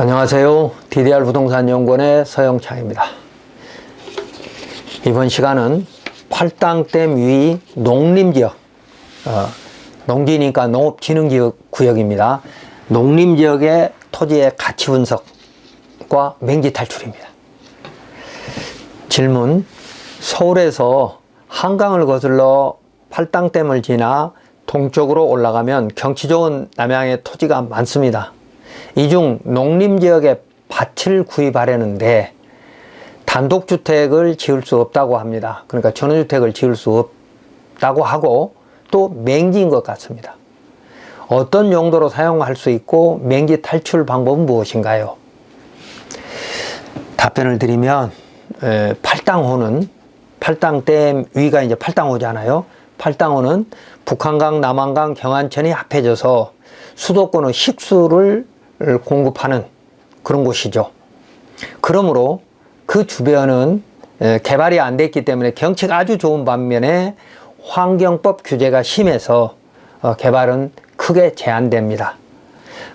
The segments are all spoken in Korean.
안녕하세요. DDR 부동산연구원의 서영창입니다. 이번 시간은 팔당댐 위 농림지역, 농지니까 농업진흥구역입니다. 농림지역의 토지의 가치 분석과 맹지 탈출입니다. 질문: 서울에서 한강을 거슬러 팔당댐을 지나 동쪽으로 올라가면 경치 좋은 남양의 토지가 많습니다. 이 중 농림지역에 밭을 구입하려는데 단독주택을 지을 수 없다고 합니다. 그러니까 전원주택을 지을 수 없다고 하고 또 맹지인 것 같습니다. 어떤 용도로 사용할 수 있고 맹지 탈출 방법은 무엇인가요? 답변을 드리면 팔당호는, 팔당댐 위가 이제 팔당호잖아요. 팔당호는 북한강, 남한강, 경안천이 합해져서 수도권의 식수를 공급하는 그런 곳이죠. 그러므로 그 주변은 개발이 안 됐기 때문에 경치가 아주 좋은 반면에 환경법 규제가 심해서 개발은 크게 제한됩니다.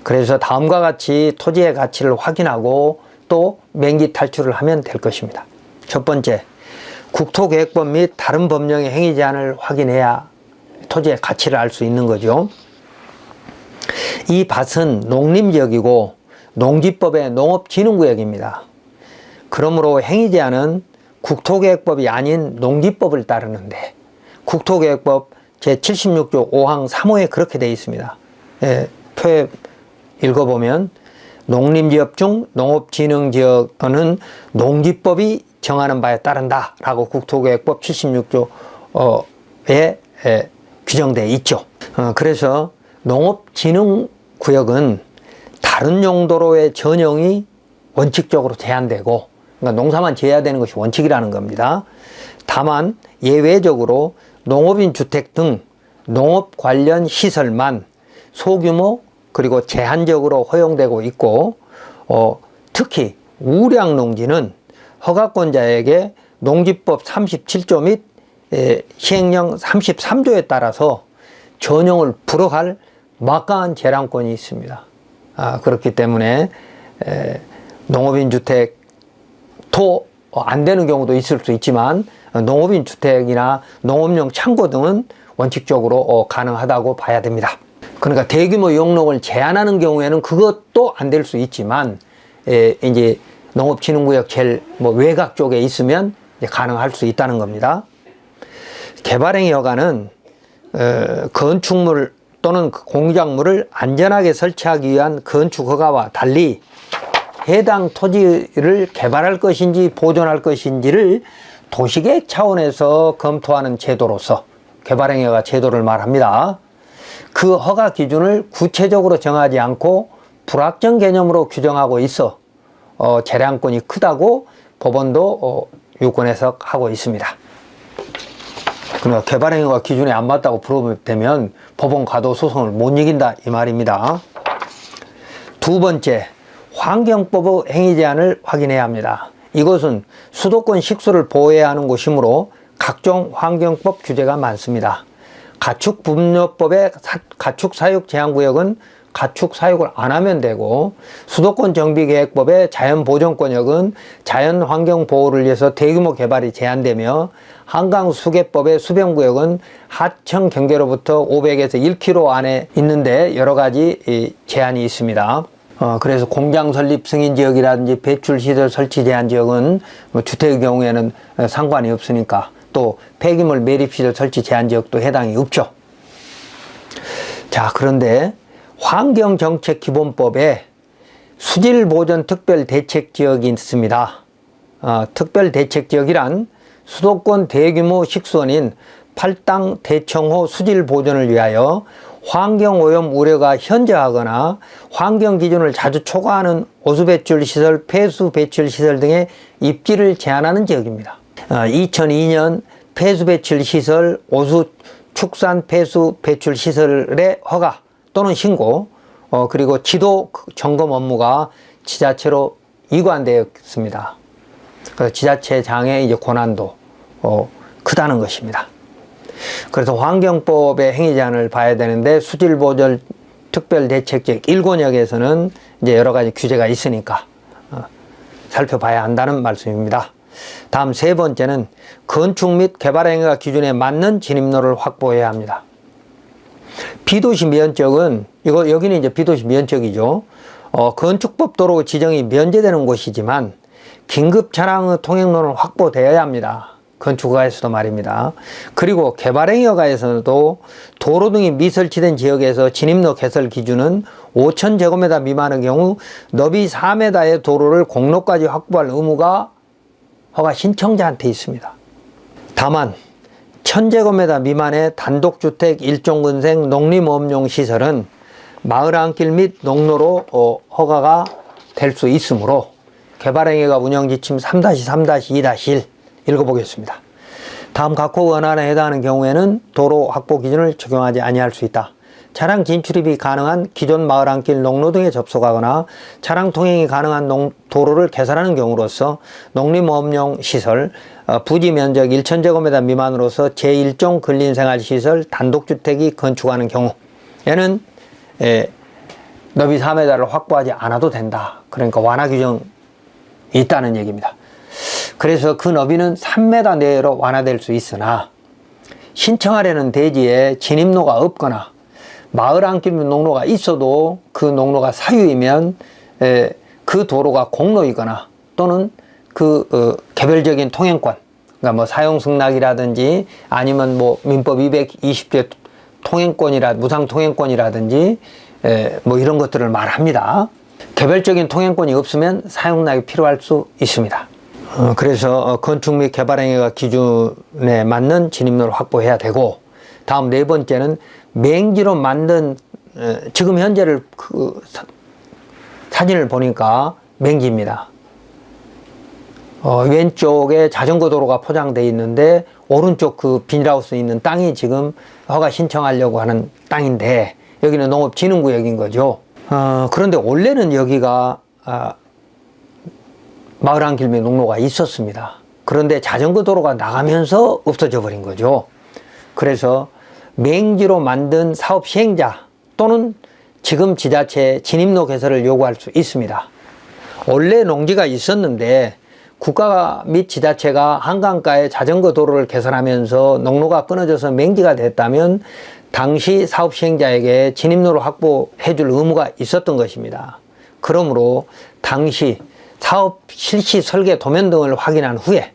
그래서 다음과 같이 토지의 가치를 확인하고 또 맹지 탈출을 하면 될 것입니다. 첫 번째, 국토계획법 및 다른 법령의 행위 제한을 확인해야 토지의 가치를 알 수 있는 거죠. 이 밭은 농림지역이고 농지법의 농업진흥구역입니다. 그러므로 행위 제한은 국토계획법이 아닌 농지법을 따르는데 국토계획법 제76조 5항 3호에 그렇게 되어 있습니다. 표에 읽어보면 농림지역 중 농업진흥지역은 농지법이 정하는 바에 따른다 라고 국토계획법 76조에 규정되어 있죠. 그래서 농업진흥구역은 다른 용도로의 전용이 원칙적으로 제한되고, 그러니까 농사만 지어야 되는 것이 원칙이라는 겁니다. 다만 예외적으로 농업인 주택 등 농업 관련 시설만 소규모 그리고 제한적으로 허용되고 있고, 특히 우량농지는 허가권자에게 농지법 37조 및 시행령 33조에 따라서 전용을 불허할 막강한 재량권이 있습니다. 그렇기 때문에 농업인 주택도 안 되는 경우도 있을 수 있지만 농업인 주택이나 농업용 창고 등은 원칙적으로 가능하다고 봐야 됩니다. 그러니까 대규모 용록을 제한하는 경우에는 그것도 안 될 수 있지만 이제 농업진흥구역 제일 외곽 쪽에 있으면 이제 가능할 수 있다는 겁니다. 개발행위 허가는 건축물 또는 공작물을 안전하게 설치하기 위한 건축 허가와 달리 해당 토지를 개발할 것인지 보존할 것인지를 도시계획 차원에서 검토하는 제도로서 개발행위 허가 제도를 말합니다. 그 허가 기준을 구체적으로 정하지 않고 불확정 개념으로 규정하고 있어 재량권이 크다고 법원도 유권 해석하고 있습니다. 그러니까 개발행위가 기준에 안 맞다고 불어되면 법원 가도 소송을 못 이긴다 이 말입니다. 두 번째, 환경법의 행위 제한을 확인해야 합니다. 이것은 수도권 식수를 보호해야 하는 곳이므로 각종 환경법 규제가 많습니다. 가축분묘법의 가축사육 제한구역은 가축사육을 안 하면 되고, 수도권 정비계획법의 자연보존권역은 자연환경보호를 위해서 대규모 개발이 제한되며, 한강수계법의 수변구역은 하천 경계로부터 500에서 1km 안에 있는데 여러 가지 제한이 있습니다. 그래서 공장 설립 승인지역이라든지 배출시설 설치 제한지역은 주택의 경우에는 상관이 없으니까, 또 폐기물 매립시설 설치 제한지역도 해당이 없죠. 자, 그런데 환경정책기본법에 수질보존특별대책지역이 있습니다. 특별대책지역이란 수도권 대규모 식수원인 팔당 대청호 수질보존을 위하여 환경오염 우려가 현저하거나 환경기준을 자주 초과하는 오수배출시설, 폐수배출시설 등의 입지를 제한하는 지역입니다. 2002년 폐수배출시설, 오수축산 폐수배출시설의 허가 또는 신고, 그리고 지도 점검 업무가 지자체로 이관되었습니다. 그래서 지자체장의 이제 권한도 크다는 것입니다. 그래서 환경법의 행위 제한을 봐야 되는데 수질보존 특별대책적 1권역에서는 이제 여러 가지 규제가 있으니까 살펴봐야 한다는 말씀입니다. 다음 세 번째는 건축 및 개발 행위가 기준에 맞는 진입로를 확보해야 합니다. 비도시 면적은 여기는 이제 비도시 면적이죠. 건축법 도로 지정이 면제되는 곳이지만 긴급 차량의 통행로는 확보되어야 합니다. 건축허가에서도 말입니다. 그리고 개발행위허가에서도 도로 등이 미설치된 지역에서 진입로 개설 기준은 5,000제곱미터 미만의 경우 너비 4m의 도로를 공로까지 확보할 의무가 허가 신청자한테 있습니다. 다만 1,000제곱미터 미만의 단독주택 일종근생 농림업용 시설은 마을 안길 및 농로로 허가가 될 수 있으므로 개발행위가 운영지침 3-3-2-1 읽어보겠습니다. 다음 각호 원안에 해당하는 경우에는 도로 확보 기준을 적용하지 아니할 수 있다. 차량 진출입이 가능한 기존 마을 안길 농로 등에 접속하거나 차량 통행이 가능한 도로를 개설하는 경우로서 농림업용 시설, 부지 면적 1,000제곱미터 미만으로서 제1종 근린생활시설 단독주택이 건축하는 경우에는 너비 4m를 확보하지 않아도 된다. 그러니까 완화 규정이 있다는 얘기입니다. 그래서 그 너비는 3m 내로 완화될 수 있으나 신청하려는 대지에 진입로가 없거나 마을 안길 농로가 있어도 그 농로가 사유이면 그 도로가 공로이거나 또는 그 개별적인 통행권, 그러니까 뭐 사용승낙이라든지 아니면 뭐 민법 220조 무상 통행권이라든지 뭐 이런 것들을 말합니다. 개별적인 통행권이 없으면 사용락이 필요할 수 있습니다. 그래서 건축 및 개발행위가 기준에 맞는 진입로를 확보해야 되고, 다음 네 번째는 맹지로 만든 지금 현재를 사진을 보니까 맹지입니다. 왼쪽에 자전거 도로가 포장되어 있는데 오른쪽 그 비닐하우스 있는 땅이 지금 허가 신청하려고 하는 땅인데 여기는 농업진흥구역인 거죠. 그런데 원래는 여기가 마을 안길 및 농로가 있었습니다. 그런데 자전거 도로가 나가면서 없어져 버린 거죠. 그래서 맹지로 만든 사업 시행자 또는 지금 지자체에 진입로 개설을 요구할 수 있습니다. 원래 농지가 있었는데 국가 및 지자체가 한강가에 자전거 도로를 개설하면서 농로가 끊어져서 맹지가 됐다면 당시 사업 시행자에게 진입로를 확보해 줄 의무가 있었던 것입니다. 그러므로 당시 사업 실시 설계 도면 등을 확인한 후에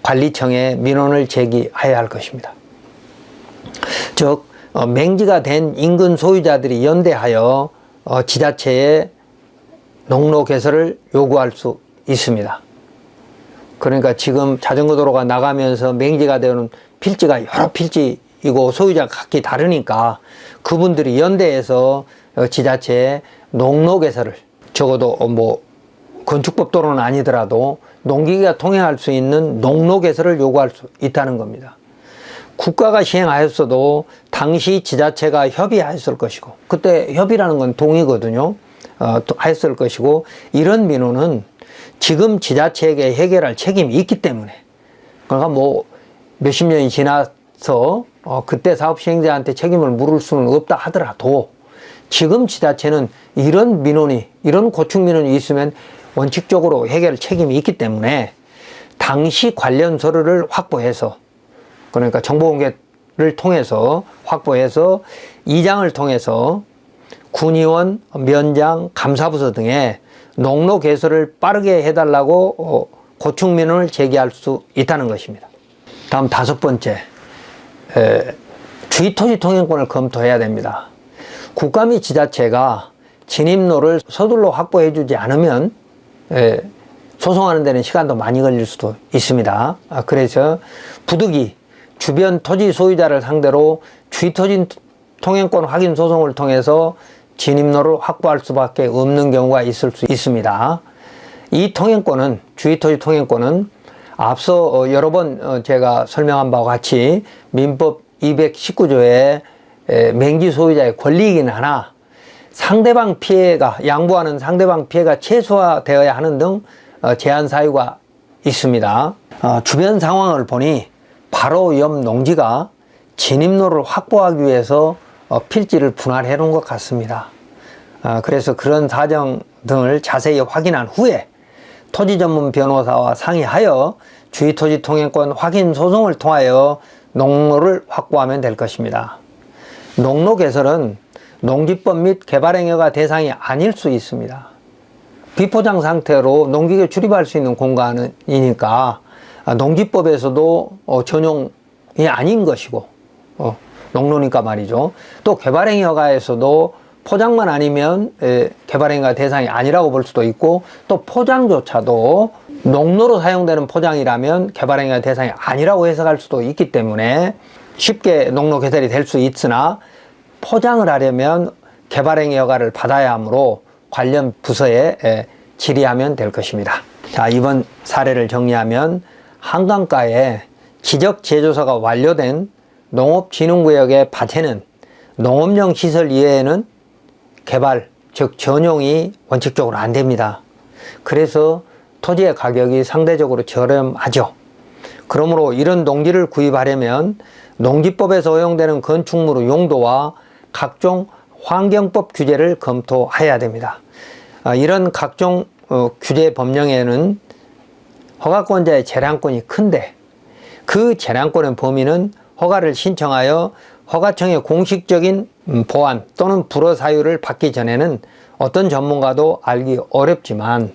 관리청에 민원을 제기해야 할 것입니다. 즉 맹지가 된 인근 소유자들이 연대하여 지자체에 농로 개설을 요구할 수 있습니다. 그러니까 지금 자전거 도로가 나가면서 맹지가 되는 필지가 여러 필지이고 소유자가 각기 다르니까 그분들이 연대해서 지자체에 농로 개설을, 적어도 뭐 건축법 도로는 아니더라도 농기계가 통행할 수 있는 농로 개설을 요구할 수 있다는 겁니다. 국가가 시행하였어도 당시 지자체가 협의하였을 것이고, 그때 협의라는 건 동의거든요. 하였을 것이고, 이런 민원은 지금 지자체에게 해결할 책임이 있기 때문에, 그러니까 뭐 몇십 년이 지나서 그때 사업 시행자한테 책임을 물을 수는 없다 하더라도 지금 지자체는 이런 고충 민원이 있으면 원칙적으로 해결 책임이 있기 때문에 당시 관련 서류를 확보해서, 그러니까 정보공개를 통해서 확보해서 이장을 통해서 군의원, 면장, 감사부서 등에 농로 개설을 빠르게 해달라고 고충 민원을 제기할 수 있다는 것입니다. 다음 다섯 번째, 주의토지 통행권을 검토해야 됩니다. 국가 및 지자체가 진입로를 서둘러 확보해 주지 않으면 소송하는 데는 시간도 많이 걸릴 수도 있습니다. 그래서 부득이 주변 토지 소유자를 상대로 주의토지 통행권 확인 소송을 통해서 진입로를 확보할 수밖에 없는 경우가 있을 수 있습니다. 이 통행권은, 주의토지 통행권은 앞서 여러 번 제가 설명한 바와 같이 민법 219조의 맹지 소유자의 권리이긴 하나 상대방 피해가, 양보하는 상대방 피해가 최소화되어야 하는 등 제한 사유가 있습니다. 주변 상황을 보니 바로 옆 농지가 진입로를 확보하기 위해서 필지를 분할해 놓은 것 같습니다. 그래서 그런 사정 등을 자세히 확인한 후에 토지 전문 변호사와 상의하여 주위토지통행권 확인 소송을 통하여 농로를 확보하면 될 것입니다. 농로 개설은 농지법 및 개발행위가 대상이 아닐 수 있습니다. 비포장 상태로 농기계 출입할 수 있는 공간이니까 농지법에서도 전용이 아닌 것이고, 농로니까 말이죠. 또 개발행위 허가에서도 포장만 아니면 개발행위가 대상이 아니라고 볼 수도 있고, 또 포장조차도 농로로 사용되는 포장이라면 개발행위가 대상이 아니라고 해석할 수도 있기 때문에 쉽게 농로 개설이 될 수 있으나 포장을 하려면 개발행위 허가를 받아야 하므로 관련 부서에 질의하면 될 것입니다. 자, 이번 사례를 정리하면 한강가에 지적 제조사가 완료된 농업진흥구역의 밭에는 농업용 시설 이외에는 개발, 즉 전용이 원칙적으로 안 됩니다. 그래서 토지의 가격이 상대적으로 저렴하죠. 그러므로 이런 농지를 구입하려면 농지법에서 허용되는 건축물의 용도와 각종 환경법 규제를 검토해야 됩니다. 이런 각종 규제 법령에는 허가권자의 재량권이 큰데 그 재량권의 범위는 허가를 신청하여 허가청의 공식적인 보완 또는 불허 사유를 받기 전에는 어떤 전문가도 알기 어렵지만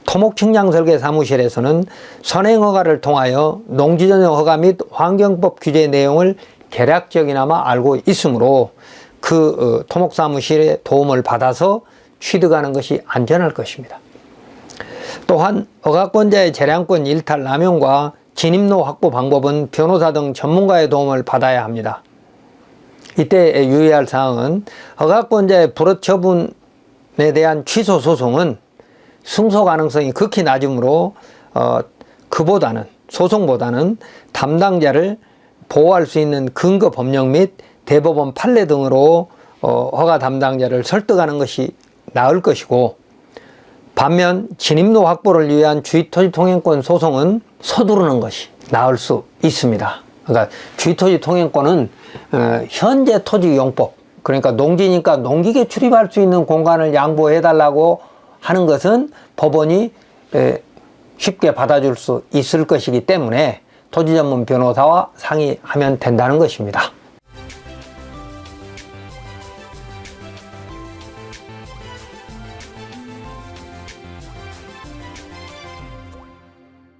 토목측량설계사무실에서는 선행허가를 통하여 농지전용 허가 및 환경법 규제 내용을 개략적이나마 알고 있으므로 그 토목사무실의 도움을 받아서 취득하는 것이 안전할 것입니다. 또한 허가권자의 재량권 일탈 남용과 진입로 확보 방법은 변호사 등 전문가의 도움을 받아야 합니다. 이때 유의할 사항은 허가권자의 불허 처분에 대한 취소 소송은 승소 가능성이 극히 낮으므로 소송보다는 담당자를 보호할 수 있는 근거 법령 및 대법원 판례 등으로 허가 담당자를 설득하는 것이 나을 것이고, 반면 진입로 확보를 위한 주위토지통행권 소송은 서두르는 것이 나을 수 있습니다. 그러니까 주위토지통행권은 현재 토지용법, 그러니까 농지니까 농기계 출입할 수 있는 공간을 양보해 달라고 하는 것은 법원이 쉽게 받아줄 수 있을 것이기 때문에 토지전문 변호사와 상의하면 된다는 것입니다.